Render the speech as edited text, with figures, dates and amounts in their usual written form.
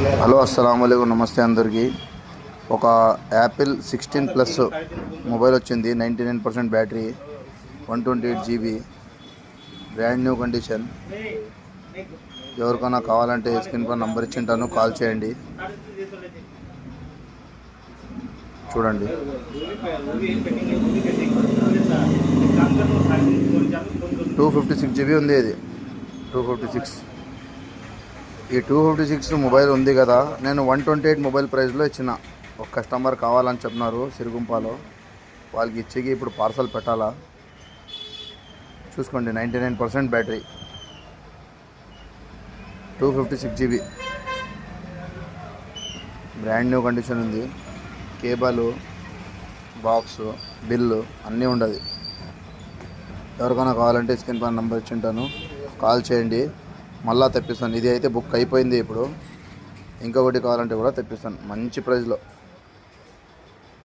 Hello అస్సలాముఅలైకుం, నమస్తే అందరికీ. ఒక యాపిల్ 16 ప్లస్ మొబైల్ వచ్చింది. 99% battery, 128 GB, brand new condition. ఎవరికైనా కావాలంటే స్క్రీన్ పై నంబర్ ఇచ్చింటాను, కాల్ చేయండి. చూడండి. 256 GB ఉంది. ఇది 256. ఈ 256 మొబైల్ ఉంది కదా, నేను 128 మొబైల్ ప్రైస్లో ఇచ్చిన. ఒక కస్టమర్ కావాలని చెప్తున్నారు సిరుగుంపాలో, వాళ్ళకి ఇచ్చేకి ఇప్పుడు పార్సల్ పెట్టాలా. చూసుకోండి, 99% battery, 256 GB, brand new condition ఉంది. కేబుల్, బాక్స్, బిల్లు అన్నీ ఉండదు. ఎవరికైనా కావాలంటే స్క్రీన్ పైన నెంబర్ ఇచ్చింటాను, కాల్ చేయండి. మళ్ళీ తెప్పిస్తాను. ఇది అయితే బుక్ అయిపోయింది. ఇప్పుడు ఇంకొకటి కావాలంటే కూడా తెప్పిస్తాను మంచి ప్రైస్లో.